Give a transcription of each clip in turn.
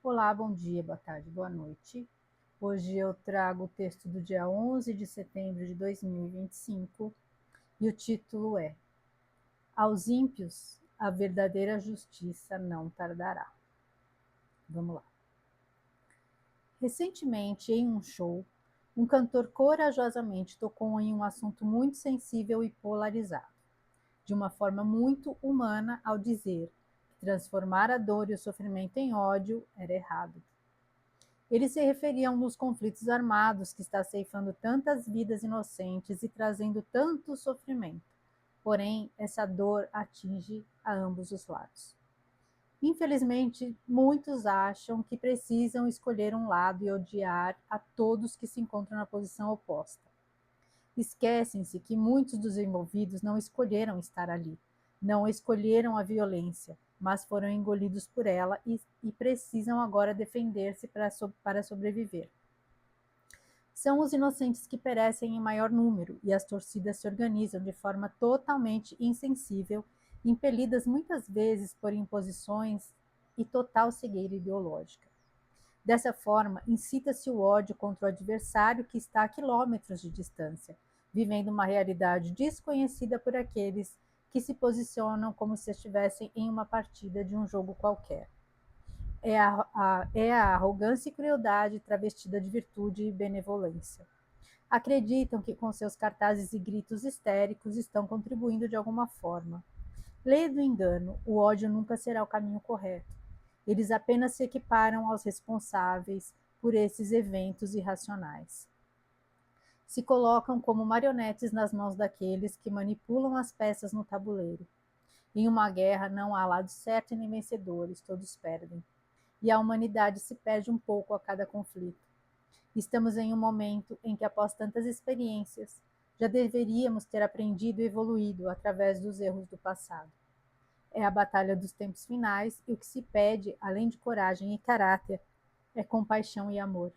Olá, bom dia, boa tarde, boa noite. Hoje eu trago o texto do dia 11 de setembro de 2025 e o título é Aos ímpios a verdadeira justiça não tardará. Vamos lá. Recentemente, em um show, um cantor corajosamente tocou em um assunto muito sensível e polarizado, de uma forma muito humana ao dizer que transformar a dor e o sofrimento em ódio era errado. Ele se referia a um dos conflitos armados que está ceifando tantas vidas inocentes e trazendo tanto sofrimento. Porém, essa dor atinge a ambos os lados. Infelizmente, muitos acham que precisam escolher um lado e odiar a todos que se encontram na posição oposta. Esquecem-se que muitos dos envolvidos não escolheram estar ali, não escolheram a violência, mas foram engolidos por ela e precisam agora defender-se para sobreviver. São os inocentes que perecem em maior número e as torcidas se organizam de forma totalmente insensível, impelidas muitas vezes por imposições e total cegueira ideológica. Dessa forma, incita-se o ódio contra o adversário que está a quilômetros de distância, vivendo uma realidade desconhecida por aqueles que se posicionam como se estivessem em uma partida de um jogo qualquer. É a arrogância e crueldade travestida de virtude e benevolência. Acreditam que com seus cartazes e gritos histéricos estão contribuindo de alguma forma. Lei do engano, o ódio nunca será o caminho correto. Eles apenas se equiparam aos responsáveis por esses eventos irracionais. Se colocam como marionetes nas mãos daqueles que manipulam as peças no tabuleiro. Em uma guerra não há lado certo e nem vencedores, todos perdem. E a humanidade se perde um pouco a cada conflito. Estamos em um momento em que, após tantas experiências, já deveríamos ter aprendido e evoluído através dos erros do passado. É a batalha dos tempos finais e o que se pede, além de coragem e caráter, é compaixão e amor.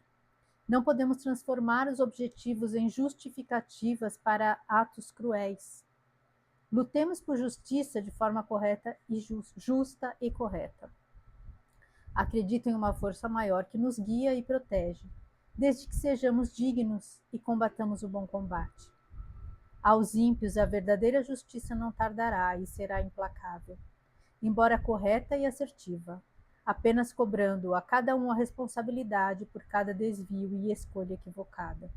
Não podemos transformar os objetivos em justificativas para atos cruéis. Lutemos por justiça de forma correta e justa e correta. Acredito em uma força maior que nos guia e protege, desde que sejamos dignos e combatamos o bom combate. Aos ímpios a verdadeira justiça não tardará e será implacável, embora correta e assertiva, apenas cobrando a cada um a responsabilidade por cada desvio e escolha equivocada.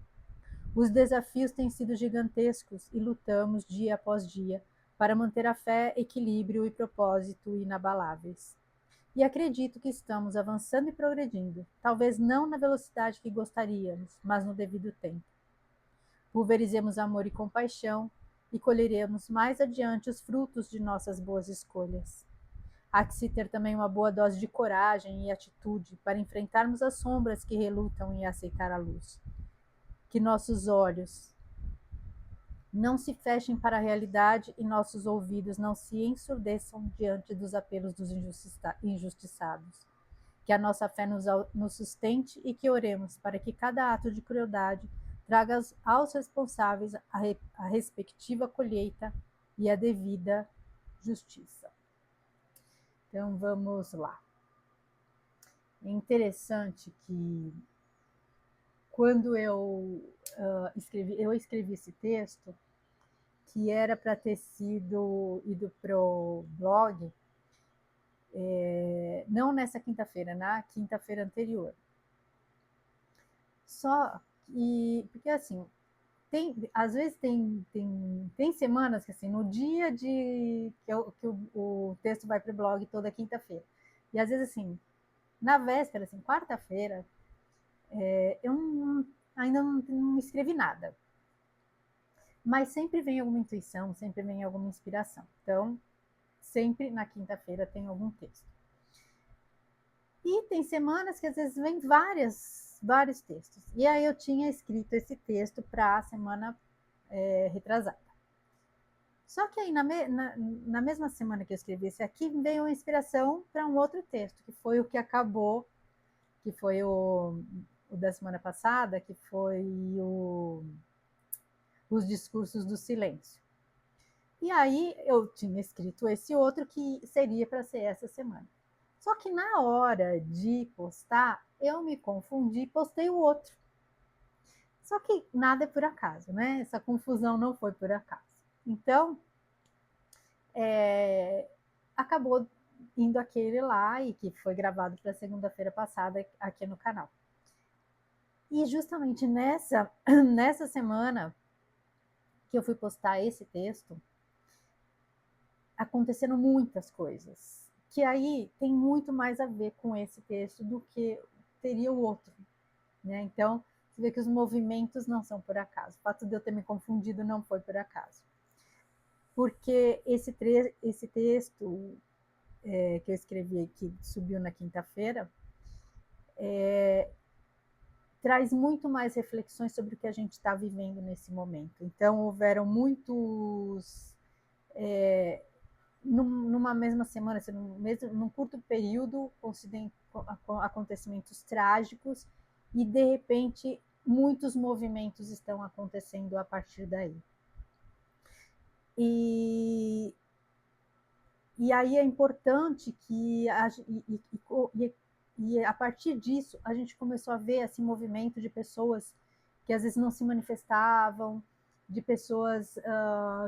Os desafios têm sido gigantescos e lutamos dia após dia para manter a fé, equilíbrio e propósito inabaláveis. E acredito que estamos avançando e progredindo, talvez não na velocidade que gostaríamos, mas no devido tempo. Pulverizemos amor e compaixão e colheremos mais adiante os frutos de nossas boas escolhas. Há que se ter também uma boa dose de coragem e atitude para enfrentarmos as sombras que relutam em aceitar a luz. Que nossos olhos não se fechem para a realidade e nossos ouvidos não se ensurdeçam diante dos apelos dos injustiçados. Que a nossa fé nos sustente e que oremos para que cada ato de crueldade traga aos responsáveis a respectiva colheita e a devida justiça. Então vamos lá. É interessante que quando eu escrevi esse texto, que era para ter sido ido para o blog, não nessa quinta-feira, na quinta-feira anterior. Só que, porque assim, às vezes tem semanas que assim, no dia que o texto vai para o blog toda quinta-feira. E às vezes assim, na véspera, assim, quarta-feira, eu ainda não escrevi nada. Mas sempre vem alguma intuição, sempre vem alguma inspiração. Então, sempre na quinta-feira tem algum texto. E tem semanas que às vezes vem vários textos. E aí eu tinha escrito esse texto para a semana retrasada. Só que aí na mesma semana que eu escrevi esse aqui, veio uma inspiração para um outro texto, que foi o que acabou, que foi o da semana passada, que foi os discursos do silêncio. E aí eu tinha escrito esse outro que seria para ser essa semana. Só que na hora de postar, eu me confundi e postei o outro. Só que nada é por acaso, né? Essa confusão não foi por acaso. Então, acabou indo aquele lá e que foi gravado para segunda-feira passada aqui no canal. E justamente nessa semana que eu fui postar esse texto, aconteceram muitas coisas, que aí tem muito mais a ver com esse texto do que teria o outro, né? Então, você vê que os movimentos não são por acaso. O fato de eu ter me confundido não foi por acaso. Porque esse texto que eu escrevi, que subiu na quinta-feira, traz muito mais reflexões sobre o que a gente está vivendo nesse momento. Então, houveram muitos... numa mesma semana, assim, num curto período, acontecimentos trágicos e, de repente, muitos movimentos estão acontecendo a partir daí. E aí é importante que a partir disso a gente começou a ver esse movimento de pessoas que às vezes não se manifestavam, de pessoas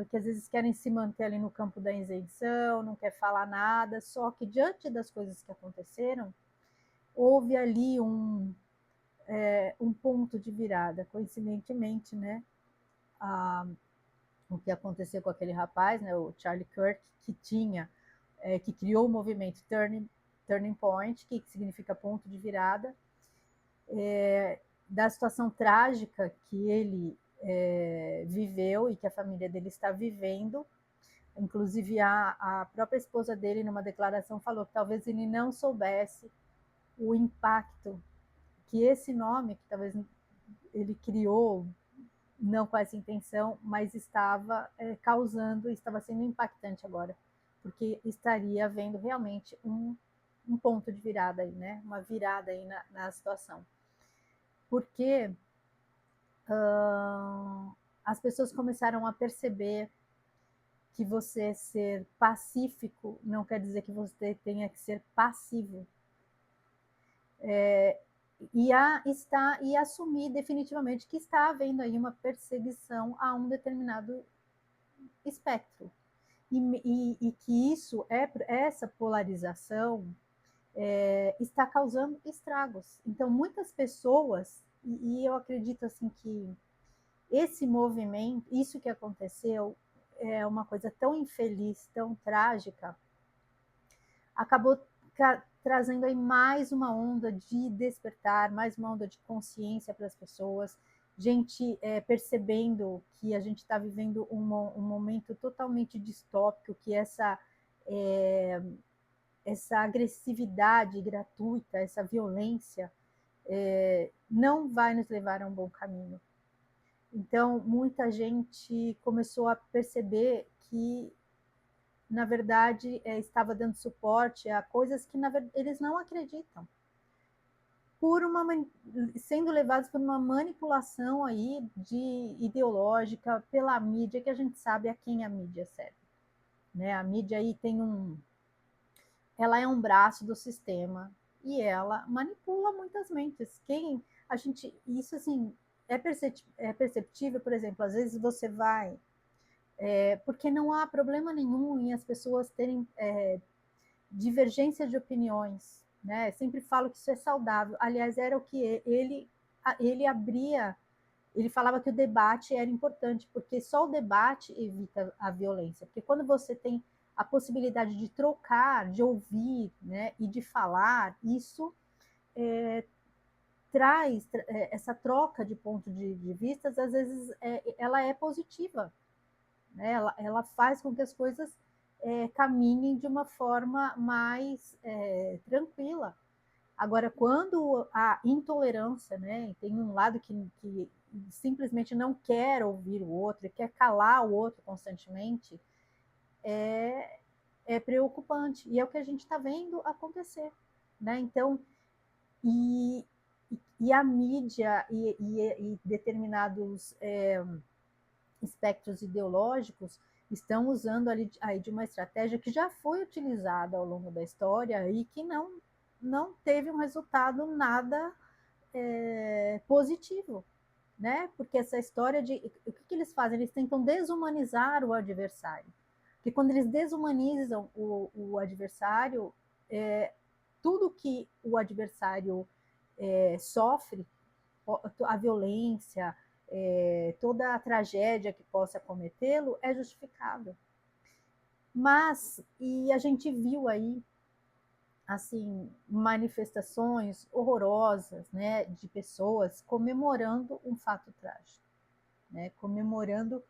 que às vezes querem se manter ali no campo da isenção, não quer falar nada, só que diante das coisas que aconteceram, houve ali um ponto de virada, coincidentemente, né? O que aconteceu com aquele rapaz, né, o Charlie Kirk, que criou o movimento Turning Point, que significa ponto de virada, da situação trágica que ele viveu e que a família dele está vivendo. Inclusive, a própria esposa dele, numa declaração, falou que talvez ele não soubesse o impacto que esse nome, que talvez ele criou não com essa intenção, mas estava causando, estava sendo impactante agora, porque estaria havendo realmente um ponto de virada aí, né? Uma virada aí na situação. Porque as pessoas começaram a perceber que você ser pacífico não quer dizer que você tenha que ser passivo. E assumir definitivamente que está havendo aí uma perseguição a um determinado espectro. E que essa polarização está causando estragos. Então, muitas pessoas, e eu acredito assim que esse movimento, isso que aconteceu, é uma coisa tão infeliz, tão trágica, acabou trazendo aí mais uma onda de despertar, mais uma onda de consciência para as pessoas, gente percebendo que a gente está vivendo um momento totalmente distópico, que essa agressividade gratuita, essa violência, não vai nos levar a um bom caminho. Então, muita gente começou a perceber que, na verdade, estava dando suporte a coisas que, na verdade, eles não acreditam, sendo levados por uma manipulação aí ideológica pela mídia, que a gente sabe a quem a mídia serve, né? A mídia aí ela é um braço do sistema e ela manipula muitas mentes. Isso assim é perceptível, por exemplo, às vezes você vai, porque não há problema nenhum em as pessoas terem divergência de opiniões, né? Sempre falo que isso é saudável. Aliás, era o que ele abria. Ele falava que o debate era importante, porque só o debate evita a violência. Porque quando você tem a possibilidade de trocar, de ouvir, né, e de falar, isso traz essa troca de ponto de vistas, às vezes ela é positiva, né? Ela faz com que as coisas caminhem de uma forma mais tranquila. Agora, quando a intolerância, né, tem um lado que simplesmente não quer ouvir o outro e quer calar o outro constantemente, é preocupante. E é o que a gente está vendo acontecer, né? Então, e a mídia e determinados espectros ideológicos estão usando ali, aí de uma estratégia que já foi utilizada ao longo da história e que não teve um resultado nada positivo, né? Porque essa história de o que eles fazem? Eles tentam desumanizar o adversário. Porque quando eles desumanizam o adversário, tudo que o adversário sofre, a violência, toda a tragédia que possa cometê-lo é justificável. Mas, e a gente viu aí, assim, manifestações horrorosas, né, de pessoas comemorando um fato trágico, né, comemorando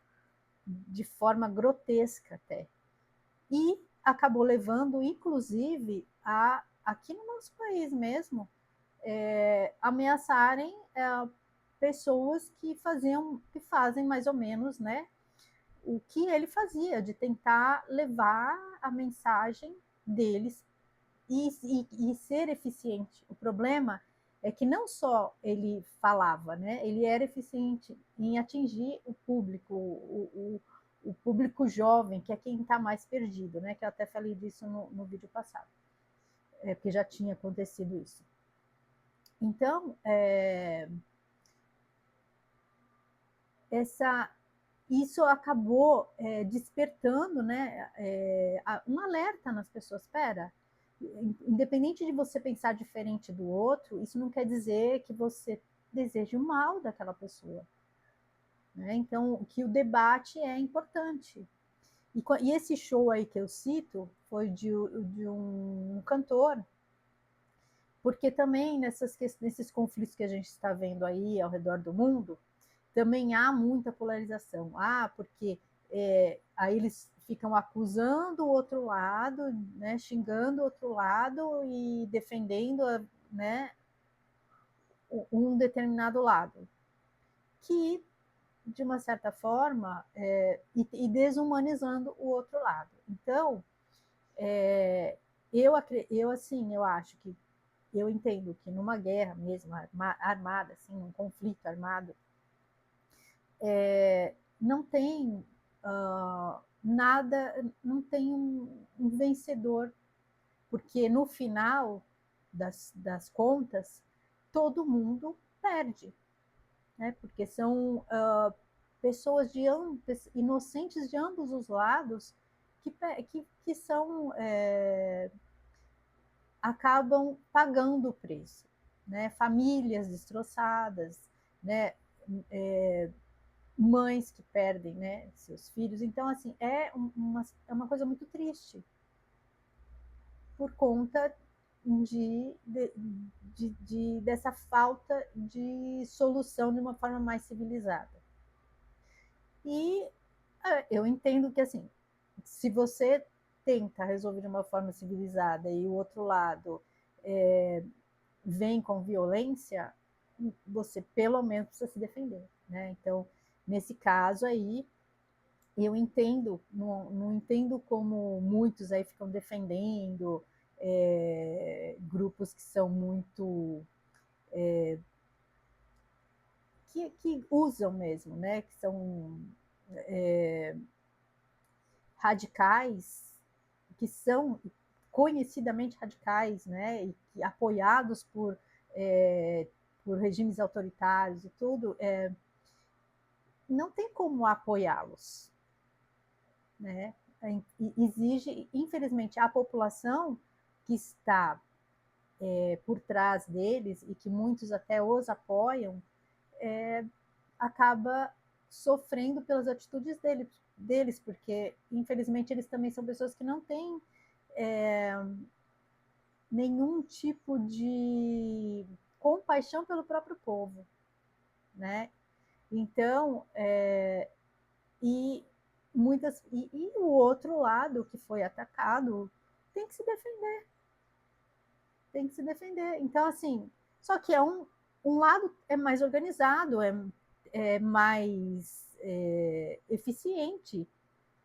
de forma grotesca até. E acabou levando, inclusive, aqui no nosso país mesmo, ameaçarem pessoas que fazem mais ou menos, né, o que ele fazia, de tentar levar a mensagem deles e ser eficiente. O problema é que não só ele falava, né, ele era eficiente em atingir o público, o público jovem, que é quem está mais perdido, né, que eu até falei disso no vídeo passado, porque já tinha acontecido isso. Então, isso acabou despertando, né, um alerta nas pessoas. Espera, independente de você pensar diferente do outro, isso não quer dizer que você deseje o mal daquela pessoa, né? Então, que o debate é importante. E esse show aí que eu cito foi de um cantor, porque também nesses conflitos que a gente está vendo aí ao redor do mundo, também há muita polarização. Porque aí eles ficam acusando o outro lado, né, xingando o outro lado e defendendo, né, um determinado lado, que de uma certa forma e desumanizando o outro lado. Então, eu acho que eu entendo que numa guerra mesmo armada, assim, um conflito armado, não tem nada, não tem um vencedor, porque no final das contas, todo mundo perde, né? Porque são pessoas inocentes de ambos os lados que são acabam pagando o preço, né? Famílias destroçadas, né? Mães que perdem, né, seus filhos. Então, assim, é uma coisa muito triste por conta dessa falta de solução de uma forma mais civilizada. E eu entendo que, assim, se você tenta resolver de uma forma civilizada e o outro lado vem com violência, você pelo menos precisa se defender, né? Então, nesse caso aí, eu entendo, não entendo como muitos aí ficam defendendo grupos que são muito que usam mesmo, né? Que são radicais, que são conhecidamente radicais, né? E que, apoiados por regimes autoritários e tudo, não tem como apoiá-los, né? Exige, infelizmente, a população que está por trás deles e que muitos até os apoiam, acaba sofrendo pelas atitudes deles, porque infelizmente eles também são pessoas que não têm nenhum tipo de compaixão pelo próprio povo, né? Então, e o outro lado que foi atacado tem que se defender, tem que se defender. Então, assim, só que um lado é mais organizado, é mais eficiente,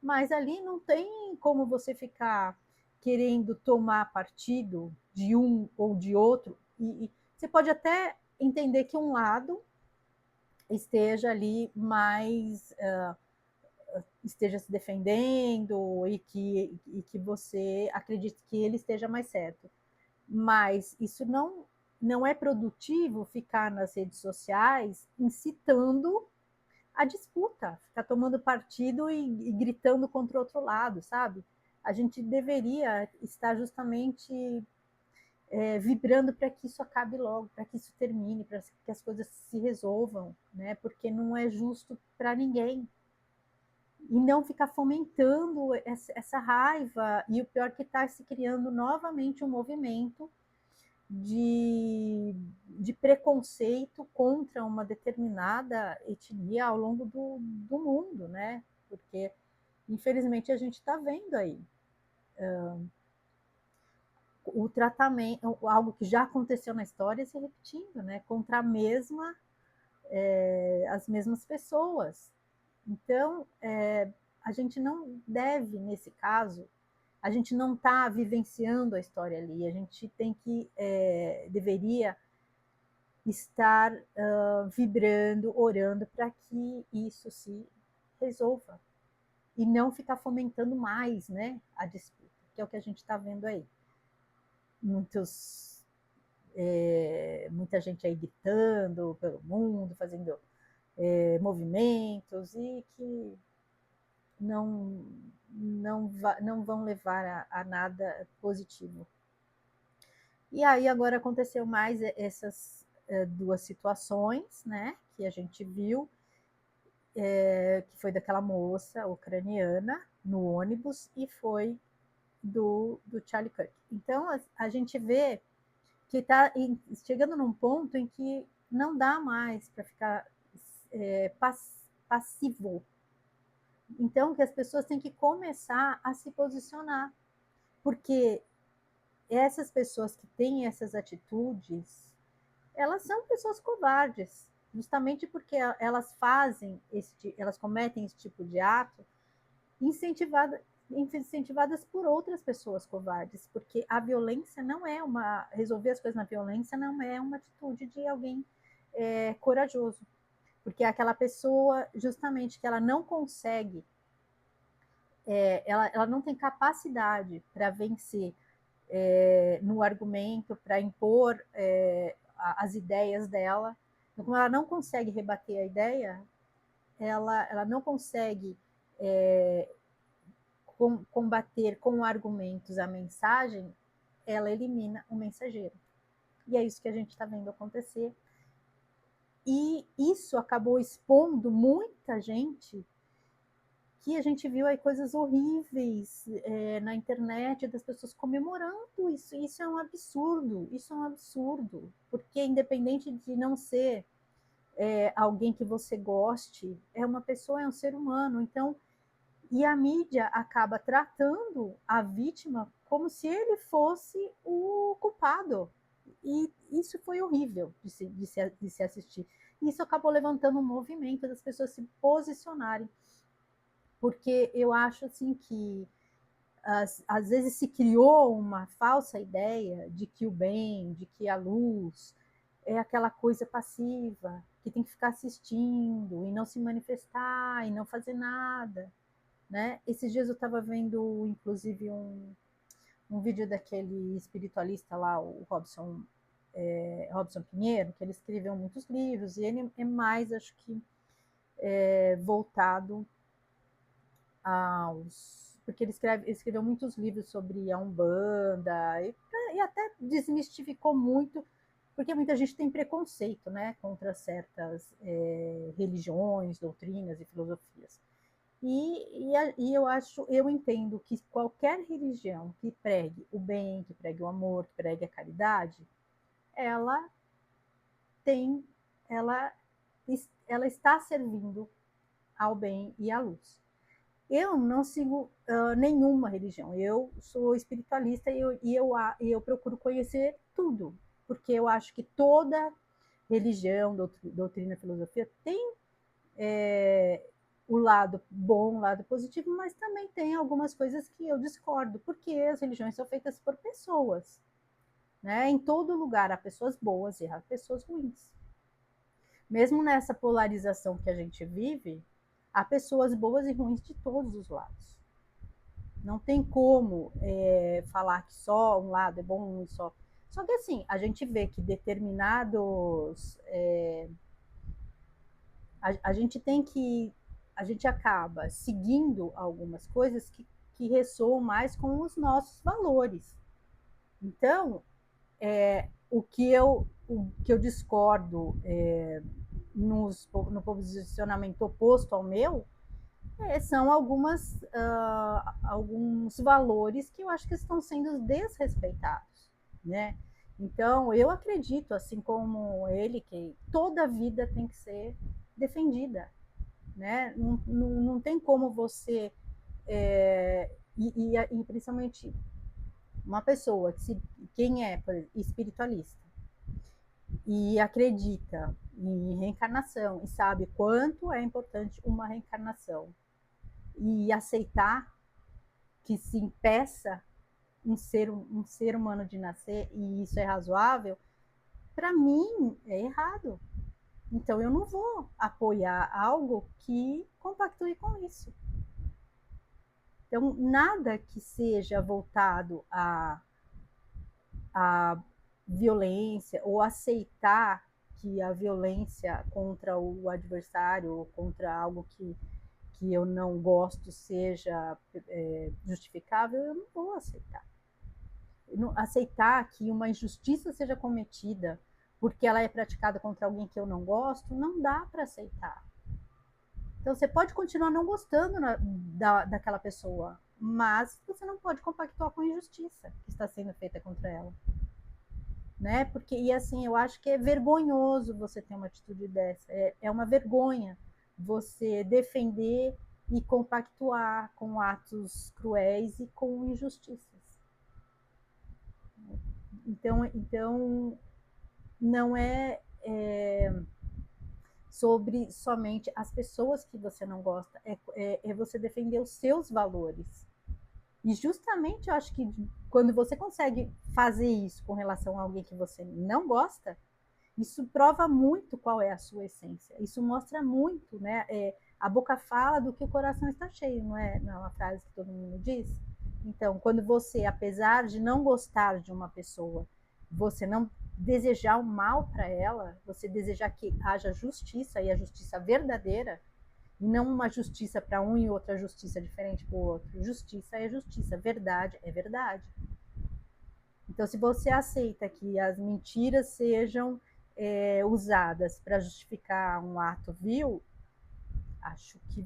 mas ali não tem como você ficar querendo tomar partido de um ou de outro. E você pode até entender que um lado esteja ali mais esteja se defendendo e que você acredite que ele esteja mais certo. Mas isso não é produtivo ficar nas redes sociais incitando a disputa, ficar tomando partido e gritando contra o outro lado, sabe? A gente deveria estar justamente vibrando para que isso acabe logo, para que isso termine, para que as coisas se resolvam, né? Porque não é justo para ninguém. E não ficar fomentando essa raiva, e o pior que está se criando novamente um movimento de preconceito contra uma determinada etnia ao longo do mundo, né? Porque, infelizmente, a gente está vendo aí o tratamento, algo que já aconteceu na história se repetindo, né? Contra as mesmas pessoas. Então, a gente não deve, nesse caso, a gente não está vivenciando a história ali, a gente deveria estar vibrando, orando para que isso se resolva e não ficar fomentando mais, né, a disputa, que é o que a gente está vendo aí. Muita gente aí gritando pelo mundo, fazendo movimentos e que não, não vão levar a nada positivo. E aí agora aconteceu mais essas duas situações, né, que a gente viu, que foi daquela moça ucraniana no ônibus e foi do Charlie Kirk. Então a gente vê que está chegando num ponto em que não dá mais para ficar passivo. Então que as pessoas têm que começar a se posicionar, porque essas pessoas que têm essas atitudes, elas são pessoas covardes, justamente porque elas cometem esse tipo de ato incentivadas por outras pessoas covardes, porque a violência não é resolver as coisas na violência não é uma atitude de alguém corajoso, porque é aquela pessoa justamente que ela não consegue, ela não tem capacidade para vencer no argumento, para impor as ideias dela. Então, como ela não consegue rebater a ideia, ela não consegue combater com argumentos a mensagem, ela elimina o mensageiro. E é isso que a gente está vendo acontecer. E isso acabou expondo muita gente, que a gente viu aí coisas horríveis na internet, das pessoas comemorando isso. Isso é um absurdo, isso é um absurdo. Porque independente de não ser alguém que você goste, é uma pessoa, é um ser humano. Então, e a mídia acaba tratando a vítima como se ele fosse o culpado. E isso foi horrível de se assistir. Isso acabou levantando um movimento das pessoas se posicionarem. Porque eu acho assim que às vezes se criou uma falsa ideia de que o bem, de que a luz é aquela coisa passiva, que tem que ficar assistindo e não se manifestar e não fazer nada. Né? Esses dias eu estava vendo, inclusive, um vídeo daquele espiritualista lá, o Robson Pinheiro, que ele escreveu muitos livros, e ele é mais, acho que, voltado aos... Porque ele escreveu muitos livros sobre a Umbanda, e até desmistificou muito, porque muita gente tem preconceito, né, contra certas religiões, doutrinas e filosofias. Eu entendo que qualquer religião que pregue o bem, que pregue o amor, que pregue a caridade, ela tem, ela, ela está servindo ao bem e à luz. Eu não sigo nenhuma religião. Eu sou espiritualista e eu procuro conhecer tudo, porque eu acho que toda religião, doutrina, filosofia tem o lado bom, o lado positivo, mas também tem algumas coisas que eu discordo, porque as religiões são feitas por pessoas. Né? Em todo lugar há pessoas boas e há pessoas ruins. Mesmo nessa polarização que a gente vive, há pessoas boas e ruins de todos os lados. Não tem como falar que só um lado é bom e só. Só que assim, a gente vê que determinados. A gente tem que. A gente acaba seguindo algumas coisas que ressoam mais com os nossos valores. Então, o que eu discordo no posicionamento oposto ao meu são alguns valores que eu acho que estão sendo desrespeitados, né? Então, eu acredito, assim como ele, que toda vida tem que ser defendida, né? Não tem como você e principalmente uma pessoa quem é espiritualista e acredita em reencarnação e sabe quanto é importante uma reencarnação e aceitar que se impeça um ser humano de nascer e isso é razoável, para mim é errado. Então eu não vou apoiar algo que compactue com isso. Então nada que seja voltado a violência ou aceitar que a violência contra o adversário ou contra algo que eu não gosto seja justificável, eu não vou aceitar. Aceitar que uma injustiça seja cometida porque ela é praticada contra alguém que eu não gosto, não dá para aceitar. Então você pode continuar não gostando daquela pessoa, mas você não pode compactuar com a injustiça que está sendo feita contra ela. Né? Porque, e assim, eu acho que é vergonhoso você ter uma atitude dessa. É uma vergonha você defender e compactuar com atos cruéis e com injustiças. Então não é sobre somente as pessoas que você não gosta, é você defender os seus valores. E justamente eu acho que quando você consegue fazer isso com relação a alguém que você não gosta, isso prova muito qual é a sua essência. Isso mostra muito, né? A boca fala do que o coração está cheio, não é uma frase que todo mundo diz? Então, quando você, apesar de não gostar de uma pessoa, você não desejar o mal para ela, você desejar que haja justiça e a justiça verdadeira, e não uma justiça para um e outra justiça diferente para o outro. Justiça é justiça, verdade é verdade. Então, se você aceita que as mentiras sejam usadas para justificar um ato vil, acho que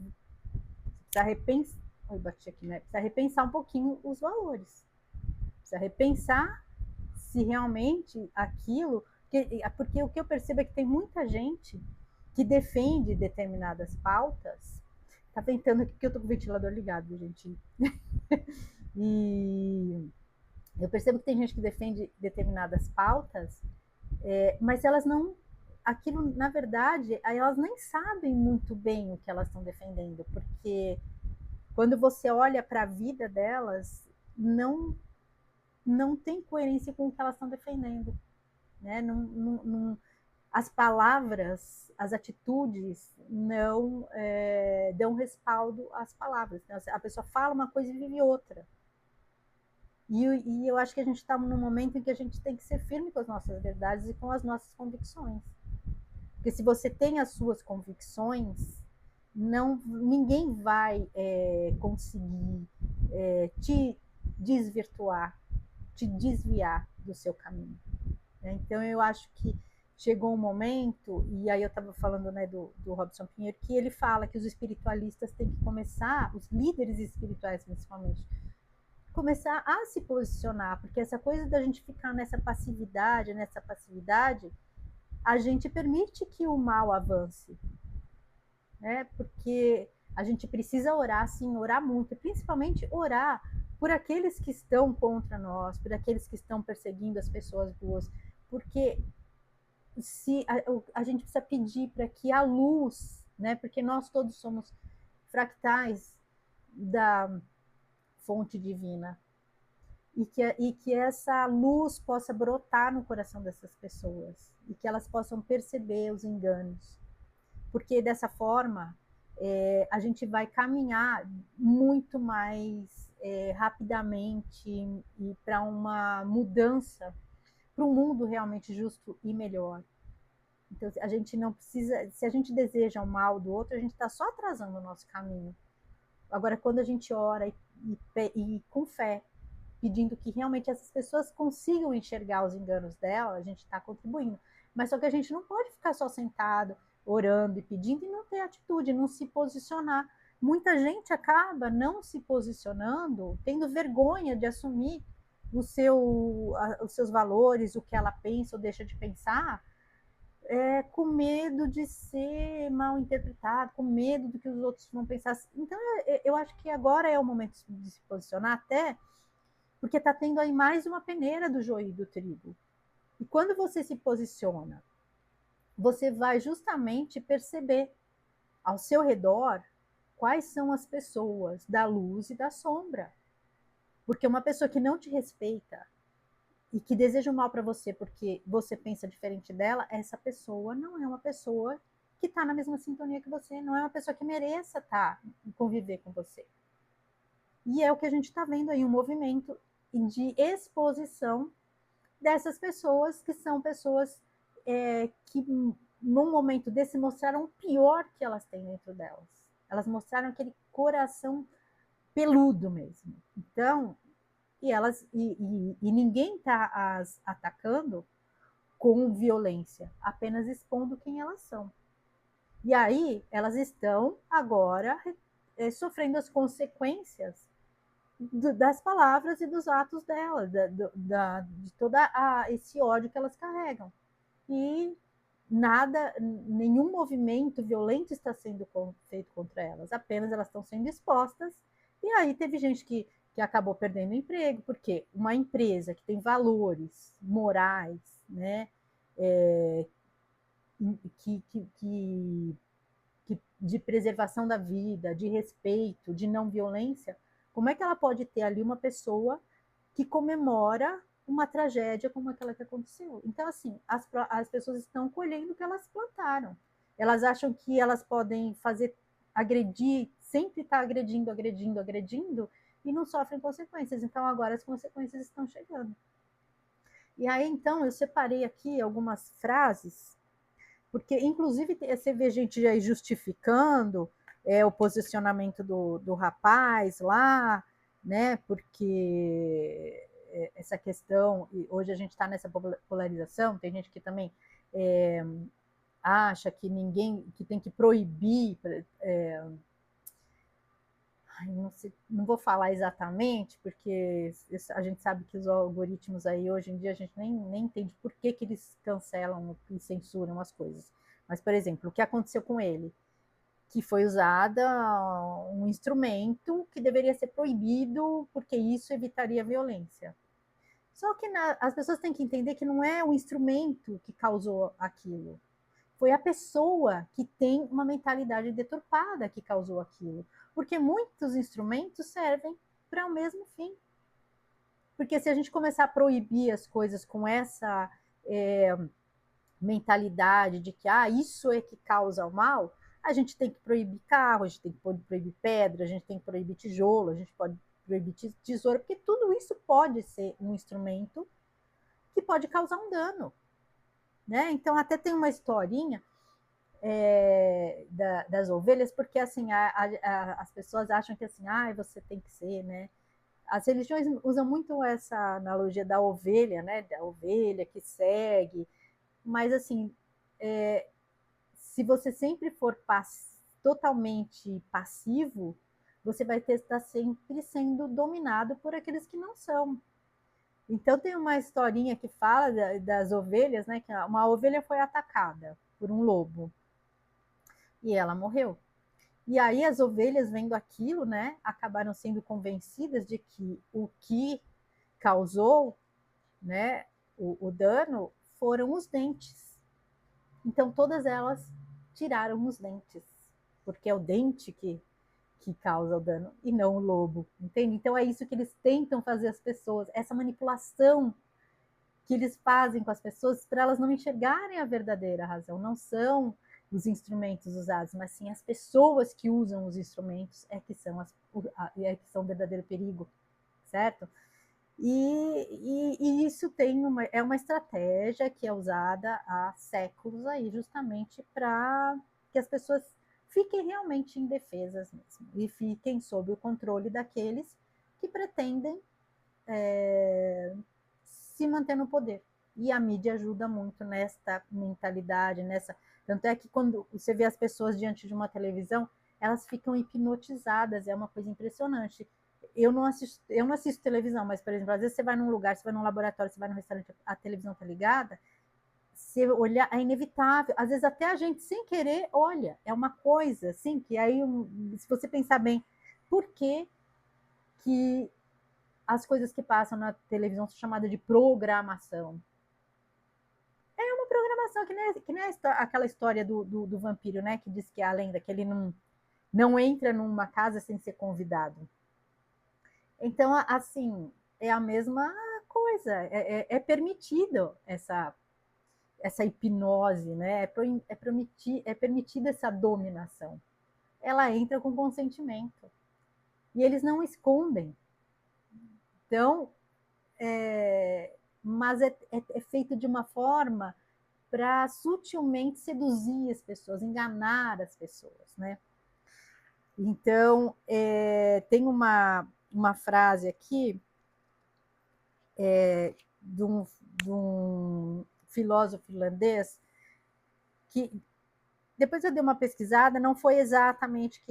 precisa repensar. Oi, bati aqui, né? Precisa repensar um pouquinho os valores. Precisa repensar se realmente aquilo. Porque o que eu percebo é que tem muita gente que defende determinadas pautas. Tá ventando aqui que eu tô com o ventilador ligado, gente. E eu percebo que tem gente que defende determinadas pautas, mas elas não. Aquilo, na verdade, elas nem sabem muito bem o que elas estão defendendo, porque quando você olha para a vida delas, não tem coerência com o que elas estão defendendo. Né? As palavras, as atitudes não dão respaldo às palavras. Né? A pessoa fala uma coisa e vive outra. E eu acho que a gente está num momento em que a gente tem que ser firme com as nossas verdades e com as nossas convicções. Porque se você tem as suas convicções, ninguém vai conseguir te desvirtuar, te desviar do seu caminho. Né? Então eu acho que chegou um momento, e aí eu estava falando, né, do Robson Pinheiro, que ele fala que os espiritualistas têm que começar, os líderes espirituais principalmente, começar a se posicionar, porque essa coisa da gente ficar nessa passividade, a gente permite que o mal avance, né? Porque a gente precisa orar, sim, orar muito, e principalmente orar por aqueles que estão contra nós, por aqueles que estão perseguindo as pessoas boas, porque se a gente precisa pedir para que a luz, né? Porque nós todos somos fractais da fonte divina, e que essa luz possa brotar no coração dessas pessoas e que elas possam perceber os enganos, porque dessa forma a gente vai caminhar muito mais rapidamente e para uma mudança, para um mundo realmente justo e melhor. Então, a gente não precisa, se a gente deseja o mal do outro, a gente está só atrasando o nosso caminho. Agora, quando a gente ora e com fé, pedindo que realmente essas pessoas consigam enxergar os enganos dela, a gente está contribuindo. Mas só que a gente não pode ficar só sentado, orando e pedindo e não ter atitude, não se posicionar. Muita gente acaba não se posicionando, tendo vergonha de assumir os seus valores, o que ela pensa ou deixa de pensar, com medo de ser mal interpretado, com medo do que os outros vão pensar. Então, eu acho que agora é o momento de se posicionar, até porque está tendo aí mais uma peneira do joio e do trigo. E quando você se posiciona, você vai justamente perceber ao seu redor quais são as pessoas da luz e da sombra. Porque uma pessoa que não te respeita e que deseja o mal para você porque você pensa diferente dela, essa pessoa não é uma pessoa que está na mesma sintonia que você, não é uma pessoa que mereça estar e conviver com você. E é o que a gente está vendo aí, um movimento de exposição dessas pessoas, que são pessoas que, num momento desse, mostraram o pior que elas têm dentro delas. Elas mostraram aquele coração peludo mesmo. Então, e ninguém está as atacando com violência, apenas expondo quem elas são. E aí, elas estão agora sofrendo as consequências das palavras e dos atos delas, de todo esse ódio que elas carregam. E nenhum movimento violento está sendo feito contra elas, apenas elas estão sendo expostas. E aí teve gente que acabou perdendo o emprego, porque uma empresa que tem valores morais, né, de preservação da vida, de respeito, de não violência, como é que ela pode ter ali uma pessoa que comemora uma tragédia como aquela que aconteceu? Então, assim, as pessoas estão colhendo o que elas plantaram. Elas acham que elas podem agredir, sempre estar agredindo, agredindo, agredindo, e não sofrem consequências. Então, agora as consequências estão chegando. E aí, então, eu separei aqui algumas frases, porque, inclusive, você vê gente aí justificando o posicionamento do rapaz lá, né? Porque essa questão, e hoje a gente está nessa polarização, tem gente que também acha que que tem que proibir. Não vou falar exatamente, porque a gente sabe que os algoritmos aí, hoje em dia, a gente nem entende por que eles cancelam e censuram as coisas. Mas, por exemplo, o que aconteceu com ele? Que foi usada um instrumento que deveria ser proibido, porque isso evitaria violência. Só que as pessoas têm que entender que não é o instrumento que causou aquilo. Foi a pessoa que tem uma mentalidade deturpada que causou aquilo. Porque muitos instrumentos servem para o mesmo fim. Porque se a gente começar a proibir as coisas com essa mentalidade de que isso é que causa o mal, a gente tem que proibir carro, a gente tem que proibir pedra, a gente tem que proibir tijolo, a gente pode proibir tesoura, porque tudo isso pode ser um instrumento que pode causar um dano. Né? Então, até tem uma historinha das ovelhas, porque assim as pessoas acham que assim, você tem que ser, né? As religiões usam muito essa analogia da ovelha, né? Da ovelha que segue, mas assim, se você sempre for totalmente passivo, você vai estar sempre sendo dominado por aqueles que não são. Então tem uma historinha que fala das ovelhas, né? Que uma ovelha foi atacada por um lobo e ela morreu. E aí as ovelhas, vendo aquilo, né, acabaram sendo convencidas de que o que causou, né, o dano foram os dentes. Então todas elas tiraram os dentes, porque é o dente que causa o dano e não o lobo, entende? Então é isso que eles tentam fazer as pessoas, essa manipulação que eles fazem com as pessoas para elas não enxergarem a verdadeira razão. Não são os instrumentos usados, mas sim as pessoas que usam os instrumentos é que são o verdadeiro perigo, certo? E isso é uma estratégia que é usada há séculos aí, justamente para que as pessoas fiquem realmente indefesas mesmo, e fiquem sob o controle daqueles que pretendem se manter no poder. E a mídia ajuda muito nesta mentalidade, nessa. Tanto é que quando você vê as pessoas diante de uma televisão, elas ficam hipnotizadas, é uma coisa impressionante. Eu não assisto televisão, mas, por exemplo, às vezes você vai num lugar, você vai num laboratório, você vai num restaurante, a televisão tá ligada, você olhar, é inevitável. Às vezes até a gente, sem querer, olha, é uma coisa, assim, que aí, se você pensar bem, por que as coisas que passam na televisão são chamadas de programação? É uma programação que nem aquela história do vampiro, né? Que diz que é a lenda, que ele não entra numa casa sem ser convidado. Então, assim, é a mesma coisa. É permitido essa hipnose, né? É permitida essa dominação. Ela entra com consentimento. E eles não escondem. Então, mas é feito de uma forma para sutilmente seduzir as pessoas, enganar as pessoas, né? Então, tem uma frase aqui de um filósofo irlandês que depois eu dei uma pesquisada, não foi exatamente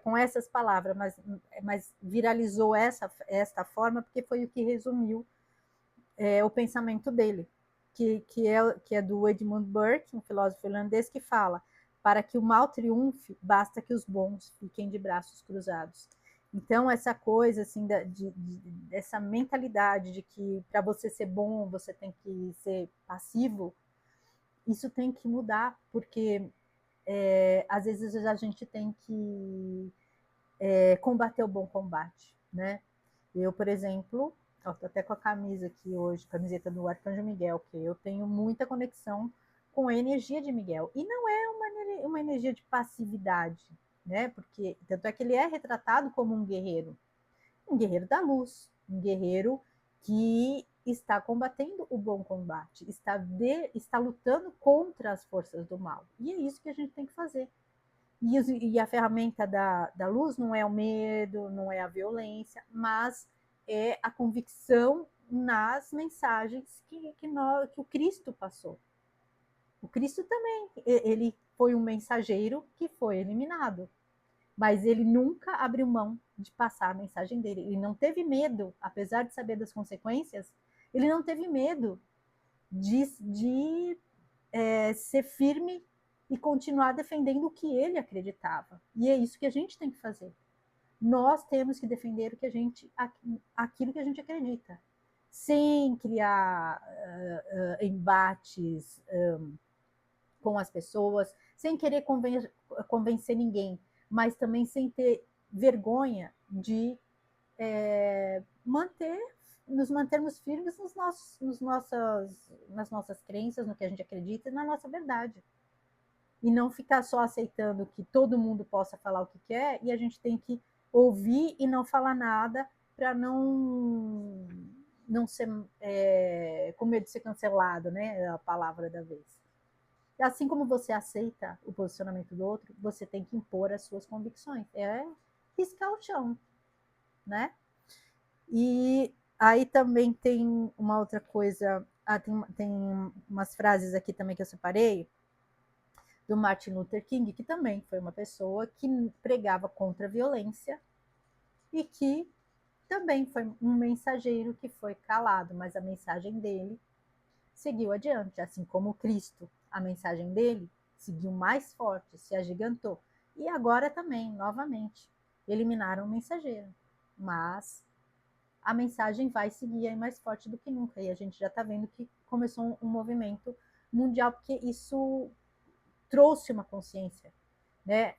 com essas palavras, mas viralizou esta forma porque foi o que resumiu o pensamento dele, que é do Edmund Burke, um filósofo irlandês, que fala: para que o mal triunfe, basta que os bons fiquem de braços cruzados. Então, essa coisa, assim, dessa mentalidade de que para você ser bom, você tem que ser passivo, isso tem que mudar, porque às vezes a gente tem que combater o bom combate, né? Eu, por exemplo, estou até com a camisa aqui hoje, camiseta do Arcanjo Miguel, que eu tenho muita conexão com a energia de Miguel. E não é uma energia de passividade, né? Porque tanto é que ele é retratado como um guerreiro da luz, um guerreiro que está combatendo o bom combate, está lutando contra as forças do mal. E é isso que a gente tem que fazer. E a ferramenta da luz não é o medo, não é a violência, mas é a convicção nas mensagens que o Cristo passou. O Cristo também, ele foi um mensageiro que foi eliminado, mas ele nunca abriu mão de passar a mensagem dele. Ele não teve medo, apesar de saber das consequências, ele não teve medo de ser firme e continuar defendendo o que ele acreditava. E é isso que a gente tem que fazer. Nós temos que defender aquilo que a gente acredita, sem criar embates com as pessoas, sem querer convencer ninguém, mas também sem ter vergonha de nos mantermos firmes nas nossas crenças, no que a gente acredita e na nossa verdade. E não ficar só aceitando que todo mundo possa falar o que quer e a gente tem que ouvir e não falar nada para não ser com medo de ser cancelado, né? É a palavra da vez. E assim como você aceita o posicionamento do outro, você tem que impor as suas convicções. É riscar o chão, né? E aí também tem uma outra coisa, tem umas frases aqui também que eu separei, do Martin Luther King, que também foi uma pessoa que pregava contra a violência e que também foi um mensageiro que foi calado, mas a mensagem dele seguiu adiante, assim como Cristo. A mensagem dele seguiu mais forte, se agigantou. E agora também, novamente, eliminaram o mensageiro. Mas a mensagem vai seguir aí mais forte do que nunca. E a gente já está vendo que começou um movimento mundial, porque isso trouxe uma consciência, né?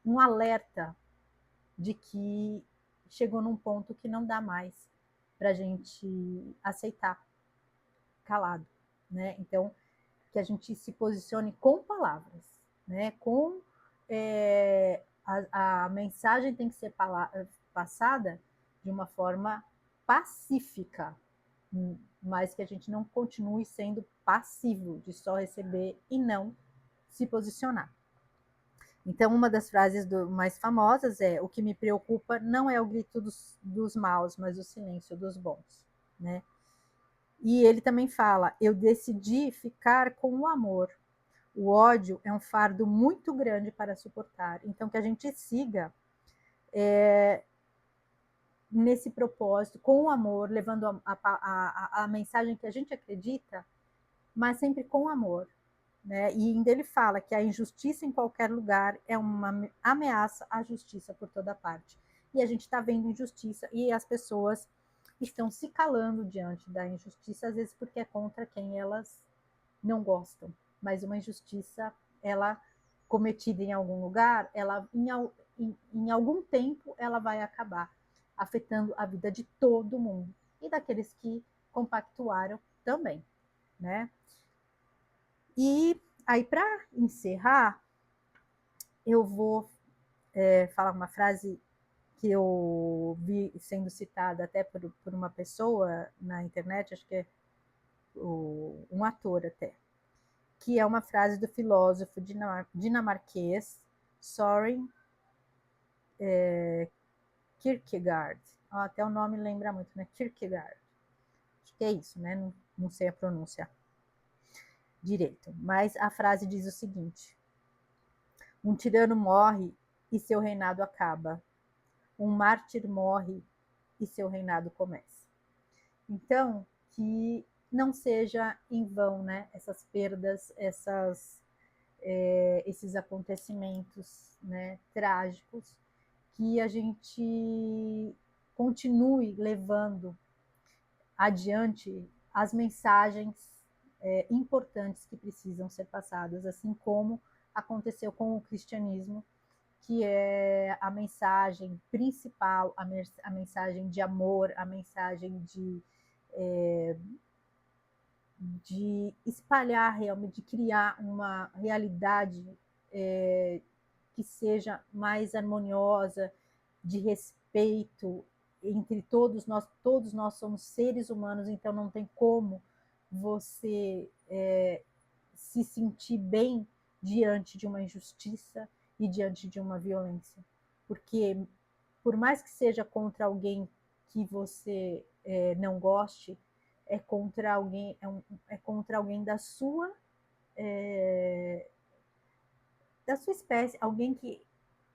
Um alerta de que chegou num ponto que não dá mais para a gente aceitar calado, né? Então, que a gente se posicione com palavras, né? Com a mensagem tem que ser passada de uma forma pacífica, mas que a gente não continue sendo passivo de só receber e não se posicionar. Então, uma das frases mais famosas é: o que me preocupa não é o grito dos maus, mas o silêncio dos bons, né? E ele também fala: eu decidi ficar com o amor. O ódio é um fardo muito grande para suportar. Então, que a gente siga nesse propósito, com o amor, levando a mensagem que a gente acredita, mas sempre com amor. Né? E ainda ele fala que a injustiça em qualquer lugar é uma ameaça à justiça por toda parte. E a gente está vendo injustiça e as pessoas estão se calando diante da injustiça, às vezes porque é contra quem elas não gostam. Mas uma injustiça, ela cometida em algum lugar, ela em algum tempo ela vai acabar afetando a vida de todo mundo e daqueles que compactuaram também, né? E aí, para encerrar, eu vou falar uma frase que eu vi sendo citada até por uma pessoa na internet, acho que é um ator até, que é uma frase do filósofo dinamarquês Søren Kierkegaard. Até o nome lembra muito, né? Kierkegaard. Acho que é isso, né? Não sei a pronúncia direito. Mas a frase diz o seguinte: um tirano morre e seu reinado acaba. Um mártir morre e seu reinado começa. Então, que não seja em vão, né? Essas perdas, esses acontecimentos, né, trágicos, que a gente continue levando adiante as mensagens importantes que precisam ser passadas, assim como aconteceu com o cristianismo, que é a mensagem principal, a mensagem de amor, a mensagem de espalhar realmente, de criar uma realidade que seja mais harmoniosa, de respeito entre todos nós somos seres humanos, então não tem como você se sentir bem diante de uma injustiça e diante de uma violência. Porque, por mais que seja contra alguém que você não goste, é contra alguém, é contra alguém da sua espécie, alguém que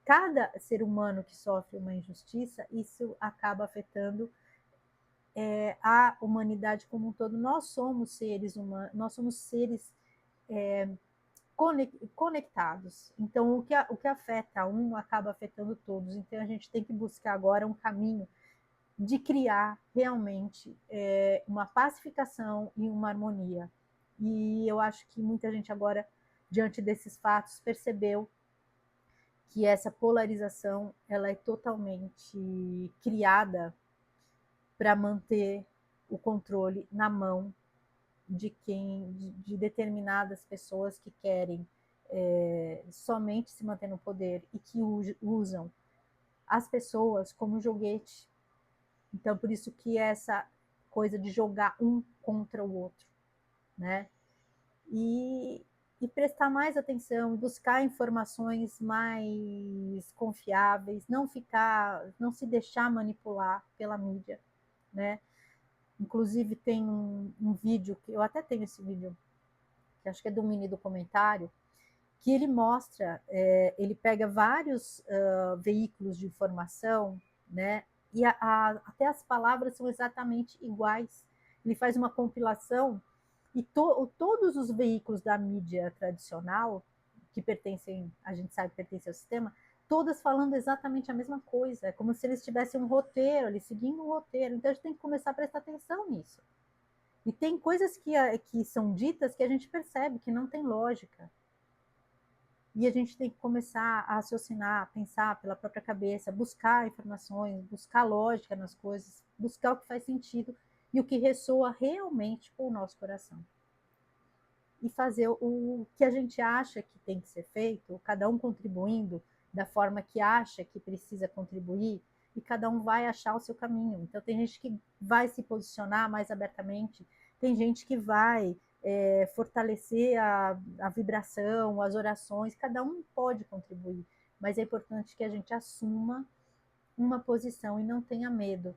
cada ser humano que sofre uma injustiça, isso acaba afetando a humanidade como um todo. Nós somos seres humanos, nós somos seres conectados. Então, o que afeta um acaba afetando todos. Então, a gente tem que buscar agora um caminho de criar realmente uma pacificação e uma harmonia. E eu acho que muita gente agora, diante desses fatos, percebeu que essa polarização ela é totalmente criada para manter o controle na mão de determinadas pessoas que querem somente se manter no poder e que usam as pessoas como joguete. Então, por isso que essa coisa de jogar um contra o outro, né? E prestar mais atenção, buscar informações mais confiáveis, não se deixar manipular pela mídia, né? Inclusive tem um vídeo, que eu até tenho esse vídeo, que acho que é do mini documentário, que ele mostra, ele pega vários veículos de informação, né? E até as palavras são exatamente iguais. Ele faz uma compilação e todos os veículos da mídia tradicional, que pertencem, a gente sabe que pertencem ao sistema, todas falando exatamente a mesma coisa. É como se eles tivessem um roteiro, eles seguindo um roteiro. Então a gente tem que começar a prestar atenção nisso. E tem coisas que são ditas que a gente percebe que não tem lógica. E a gente tem que começar a raciocinar, pensar pela própria cabeça, buscar informações, buscar lógica nas coisas, buscar o que faz sentido e o que ressoa realmente com o nosso coração. e fazer o que a gente acha que tem que ser feito, cada um contribuindo da forma que acha que precisa contribuir, e cada um vai achar o seu caminho. Então, tem gente que vai se posicionar mais abertamente, tem gente que vai fortalecer a vibração, as orações, cada um pode contribuir, mas é importante que a gente assuma uma posição e não tenha medo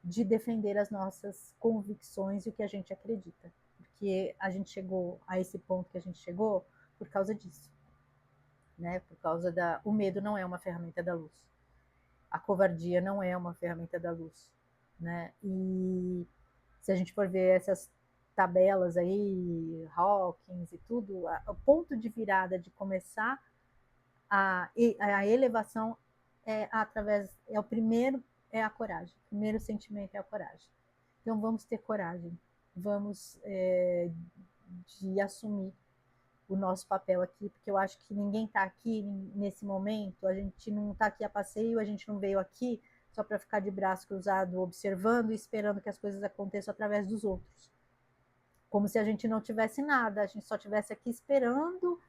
de defender as nossas convicções e o que a gente acredita, porque a gente chegou a esse ponto que a gente chegou por causa disso, né? Por causa o medo não é uma ferramenta da luz, a covardia não é uma ferramenta da luz, né? E se a gente for ver essas tabelas aí, Hawkins e tudo, o ponto de virada de começar a elevação é o primeiro, é a coragem. O primeiro sentimento é a coragem. Então vamos ter coragem, vamos de assumir o nosso papel aqui, porque eu acho que ninguém está aqui nesse momento, a gente não está aqui a passeio, a gente não veio aqui só para ficar de braço cruzado observando e esperando que as coisas aconteçam através dos outros. Como se a gente não tivesse nada, a gente só estivesse aqui esperando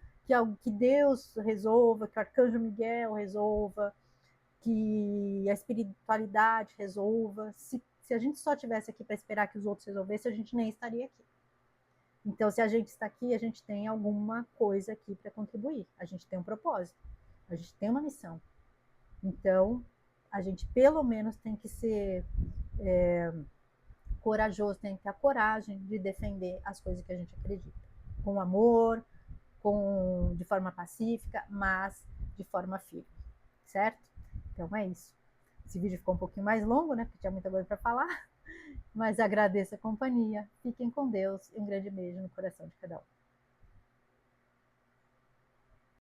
que Deus resolva, que o Arcanjo Miguel resolva, que a espiritualidade resolva. Se a gente só estivesse aqui para esperar que os outros resolvessem, a gente nem estaria aqui. Então, se a gente está aqui, a gente tem alguma coisa aqui para contribuir. A gente tem um propósito, a gente tem uma missão. Então, a gente pelo menos tem que ser corajoso, tem que ter a coragem de defender as coisas que a gente acredita. Com amor, de forma pacífica, mas de forma firme, certo? Então é isso. Esse vídeo ficou um pouquinho mais longo, né? Porque tinha muita coisa para falar. Mas agradeço a companhia. Fiquem com Deus e um grande beijo no coração de cada um.